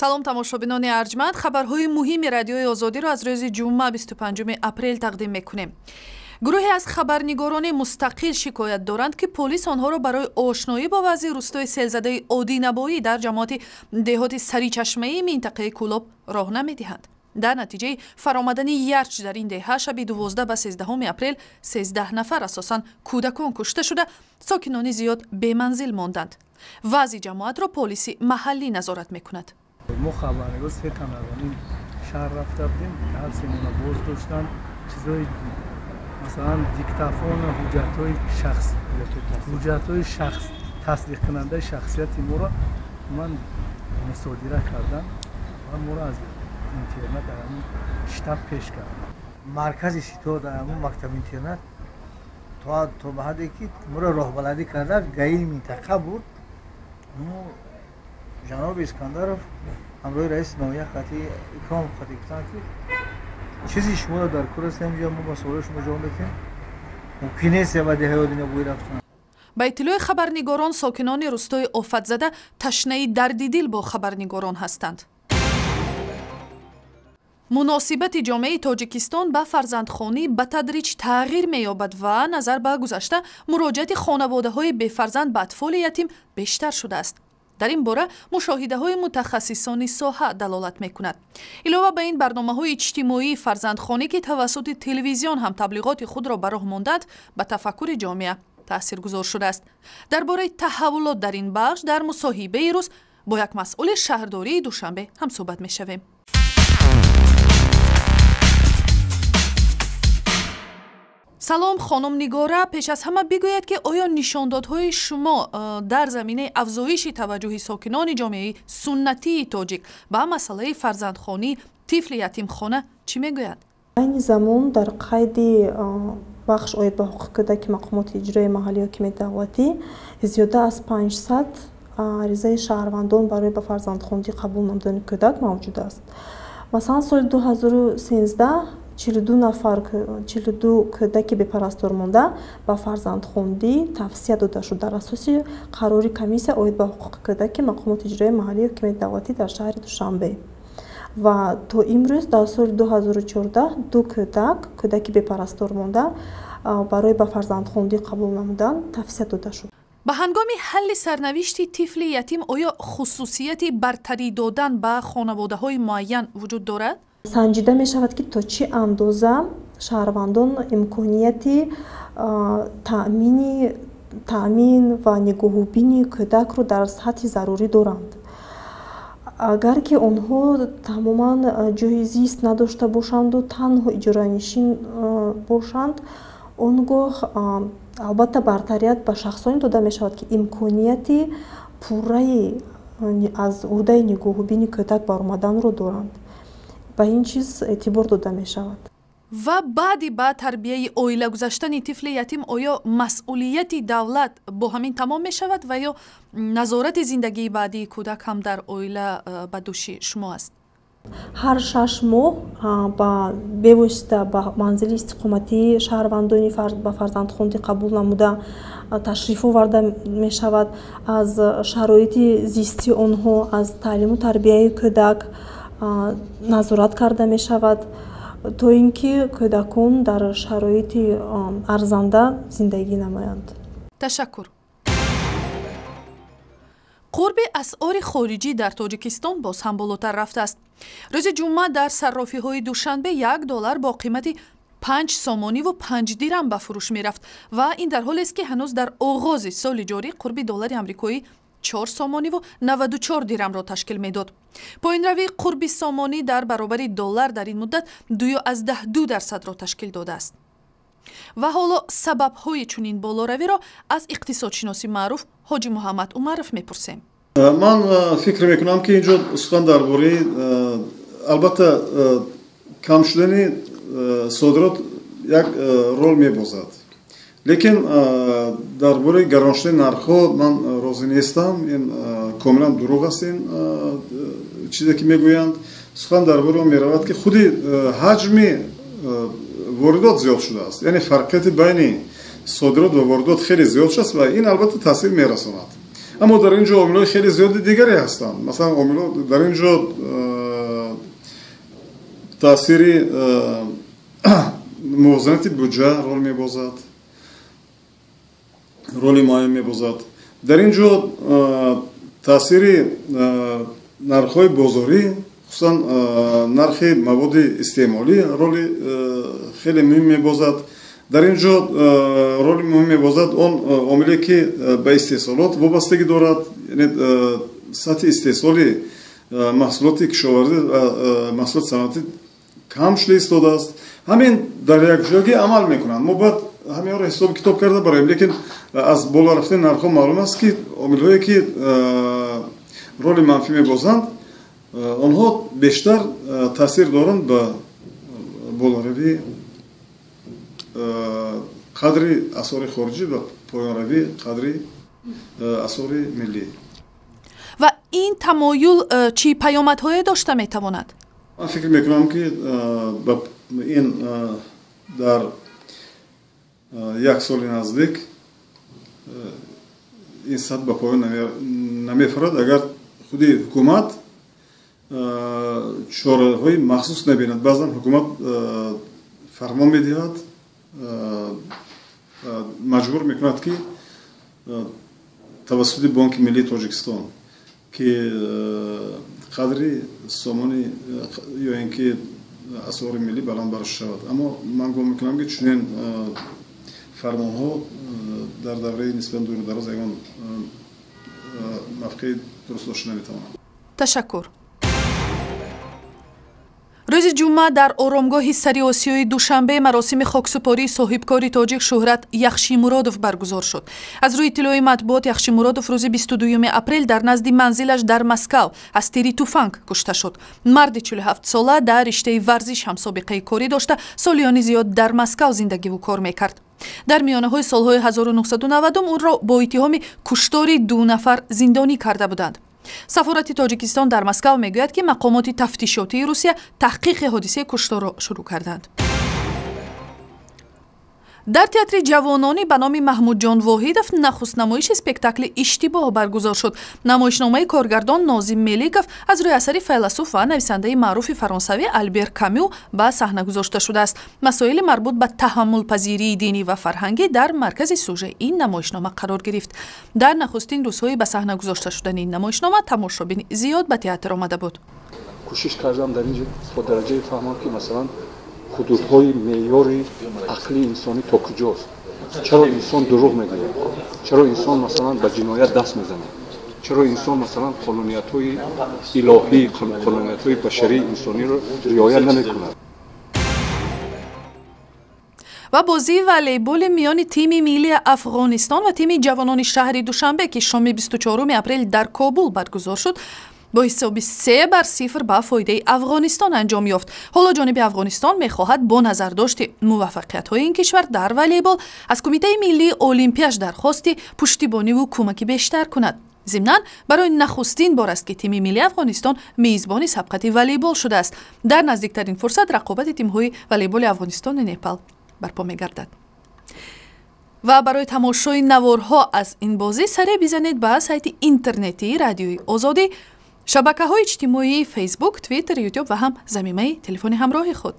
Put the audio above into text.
салом тамошобинони арҷманд, хабарҳои муҳими радиои озодиро аз рӯзи ҷумъа 25 апрел тақдим мекунем. гурӯҳе аз хабарнигорони мустақил шикоят доранд, ки полис онҳоро барои ошноӣ бо вазъи рӯстои селзадаи Одинабоӣ дар ҷамоати деҳоти Саричашмаии минтақаи Кӯлоб роҳ намедиҳанд. дар натиҷаи фаромадани ярч дар ин деҳа шаби 12 ба 13 апрел 13 нафар асосан кӯдакон кушта шуда, сокинони зиёд беманзил монданд. вазъи ҷамоатро полиси маҳаллӣ назорат мекунад. мо хабарнигор се каналони шаҳр рафта будем, ҳар семона боз доштан чизои масалан диктафон, ҳуҷҷатҳои шахс тасдиқкунандаи шахсияти моро ман мусодира кардам ва моро аз интернет дар ҳамин штаб пеш кардам. маркази шитоъ дар ҳамин мактаби интернет то ба ҳадде ки моро роҳбаландӣ карда гаи минтақа буд. ҷаноби Искандаров ҳамроҳи раиси ноҳия қатъи икром қатъи гуфтанд ки чизи шуморо дар кор ҳастем, ҷо мо ба суолҳои шумо ҷавоб медиҳем, мумкин нест ба деҳаи Одинабоӣ рафтан. ба иттилои хабарнигорон, сокинони рӯстои Офатзада ташнаи дарди дил бо хабарнигорон ҳастанд. муносибати ҷомеаи Тоҷикистон ба фарзандхонӣ ба тадриҷ тағйир меёбад ва назар ба гузашта муроҷиати хонаводаҳои бефарзанд ба атфоли ятим бештар шудааст. дар ин бора мушоҳидаҳои мутахассисони соҳа далолат мекунад. илова ба ин, барномаҳои иҷтимоии фарзандхонӣ, ки тавассути телевизион ҳам таблиғоти худро ба роҳ монданд, ба тафаккури ҷомеа таъсиргузор шудааст. дар бораи таҳаввулот дар ин бахш дар мусоҳибаи рӯз бо як масъули шаҳрдории Душанбе ҳамсӯҳбат мешавем. салом хонум Нигора, пеш аз ҳама бигӯяд, ки оё нишондодҳои шумо дар заминаи афзоиши таваҷҷуҳи сокинони ҷомеаи суннатии тоҷик ба масъалаи фарзандхонӣ, тифли ятимхона чӣ мегӯяд? айни замон дар қайди бахш оид ба ҳуқуқи кӯдаки мақомоти иҷрои маҳаллии ҳокимияти давлатӣ зиёда аз 500 аризаи шаҳрвандон барои ба фарзандхонӣ қабул намудани кӯдак мавҷуд аст. масалан соли 2013 42 кӯдаки бепарастор монда ба фарзандхонӣ тавсия дода шуд дар асоси қарори комиссия оид ба ҳуқуқи кӯдаки мақомоти иҷрои маҳаллии ҳокимияти давлатӣ дар шаҳри Душанбе. ва то имрӯз дар соли 2014 ду кӯдаки бепарастор монда барои ба фарзандхонӣ қабул намудан тавсия дода шуд. ба ҳангоми ҳалли сарнавишти тифли ятим оё хусусияти бартарӣ додан ба хонаводаҳои муайян вуҷуд дорад? санҷида мешавад ки то чӣ андоза шаҳрвандон имконияти таъмин ва нигоҳубини кӯдакро дар сатҳи зарурӣ доранд. агар ки онҳо тамоман ҷойи зист надошта бошанду танҳо иҷоранишин бошанд, он гоҳ албатта бартарият ба шахсоне дода мешавад ки имконияти пурраи аз ӯҳдаи нигоҳубини кӯдак баромаданро доранд. ба ин чиз эътибор дода мешавад. ва баъди ба тарбияи оила гузаштани тифли ятим оё масъулияти давлат бо ҳамин тамом мешавад ва ё назорати зиндагии баъдии кӯдак ҳам дар оила ба дӯши шумо аст? ҳар 6 моҳ ба бевосита ба манзили истиқоматии шаҳрвандони ба фарзандхонӣ қабул намуда ташриф оварда мешавад. аз шароити зистии онҳо, аз таълиму тарбияи кӯдак назорат карда мешавад, то ин ки кӯдакон дар шароити арзанда зиндагӣ намоянд. ташаккур. қурби асъори хориҷӣ дар Тоҷикистон боз ҳам болотар рафтааст. рӯзи ҷумъа дар саррофиҳои Душанбе $1 бо қимати 5 сомониву 5 дирам ба фурӯш мерафт ва ин дар ҳолест ки ҳанӯз дар оғози соли ҷорӣ қурби доллари амрикоӣ 4 сомониву 94 дирамро ташкил медод. поинравии қурби сомонӣ дар баробари доллар дар ин муддат 2.2% ташкил додааст. ва ҳоло сабабҳои чунин болоравиро аз иқтисодшиноси маъруф ҳоҷи Муҳаммад Умаров мепурсем. ман фикр мекунам ки инҷо сухан дар бораи албатта кам шудани содирот як рол мебозад. лекин дар бораи гарон шудани нархҳо ман розӣ нестам. ин комилан дурӯғ аст ин чизе ки мегӯянд. сухан дар бораи он меравад ки худи ҳаҷми воридот зиёд шудааст. яъне фарқияти байни содирот ва воридот хеле зиёд шудааст ва ин албатта таъсир мерасонад. اما در اینجا عامل‌های خیلی زیاد دیگری هستند. مثلا عامل‌ها در اینجا تاثیر موازنه بودجه رول می‌بازد، رول مهم می‌بازد. در اینجا تاثیر نرخ‌های بازاری، خصوصا نرخ مواد استعمالی رول خیلی مهم می‌بازد. در اینجا رول مهم می‌بازد اون عاملی که به استحصالات وابستگی دارد، یعنی سطح استحصال محصولات کشاورزی محصولات صنعتی کم شده ایستاده است. همین در یک جایی عمل میکنند. ما باید همین رو حساب کتاب کرده برایم، لیکن از بالا رفتن نرخ‌ها معلوم است که عامل‌هایی که رول منفی می‌بازند آنها بیشتر تاثیر دارند به بالاروی قدر اسعار خارجی و پایان‌روی قدر اسعار ملی. و این تمایل چی پیامدهای داشته میتواند؟ من فکر میکنم که این در یک سال نزدیک این سطح به پایان نمیفرد اگر خودی حکومت چاره‌های مخصوص نبیند. بعضا حکومت فرمان میدهد، مجبور میکند که توسط بانک ملی تاجیکستان که قدری سامانی یا اینکه اسعار ملی بلند برش شود. اما من گمان میکنم که چنین فرمان ها در دوره نسبتا دور دراز ایوان موقع درست داشته نمیتواند. تشکر. روز جمعه در آرامگاه سری آسیای دوشنبه مراسم خاکسپاری صاحبکار تاجیک شهرت یخشی مرادوف برگزار شد. از روی اطلاع مطبوعات یخشی مرادوف روز 22 اپریل در نزد منزلش در مسکو از تیری توفنگ کشته شد. مرد 47 ساله در رشته ورزش هم سابقه کاری داشته، سالیانی زیاد در مسکو زندگی و کار میکرد. در میانه سالهای 1990 اون را با اتهام کشتار 2 نفر زندانی کرده بودند. سفارت تاجیکستان در مسکو میگوید که مقامات تفتیشاتی روسیه تحقیق حادثه کشتار را شروع کردند. در تئاتر جوانانی به نام محمود جان واحدов نخست نمایش اسپکتاکل اشتباه برگزار شد. نمایشنامه کارگردان ناظم ملیکов از روی اثر فیلسوف و نویسنده معروف فرانسوی آلبر کامو به صحنه گذاشته شده است. مسائل مربوط به تحمل پذیری دینی و فرهنگی در مرکز سوژه این نمایشنامه قرار گرفت. در نخستین روزهای به صحنه گذاشته شدن این نمایشنامه تماشابین زیاد به تئاتر آمده بود. کوشش کردم در اینجا با درجه فهمم که مثلا حدودهای معیاری عقلی انسانی تا کجاست. چرا انسان دروغ میگه؟ چرا انسان مثلا به جنایت دست میزنه؟ چرا انسان مثلا قانونیت‌های الهی، قانونیت‌های بشری انسانی رو رعایت نمیکنه؟ و بازی والیبال میان تیم ملی افغانستان و تیم جوانان شهر دوشنبه که شام 24 اپریل در کابل برگزار شد با حساب 3-0 به فایده افغانستان انجام یافت. حالا جانب افغانستان میخواهد با نظر داشت موفقیت‌های این کشور در والیبال از کمیته ملی المپیاش درخواست پشتیبانی و کمک بیشتر کند. ضمناً برای نخستین بار است که تیم ملی افغانستان میزبان سبقت والیبال شده است. در نزدیکترین فرصت رقابت تیم‌های والیبال افغانستان و نپال برپا می‌گردد. و برای تماشای نوارها از این بازی سری بزنید به سایت اینترنتی رادیوی آزادی، شبکه‌های اجتماعی فیسبوک، توییتر، یوتیوب و هم ضمیمه تلفن همراه خود.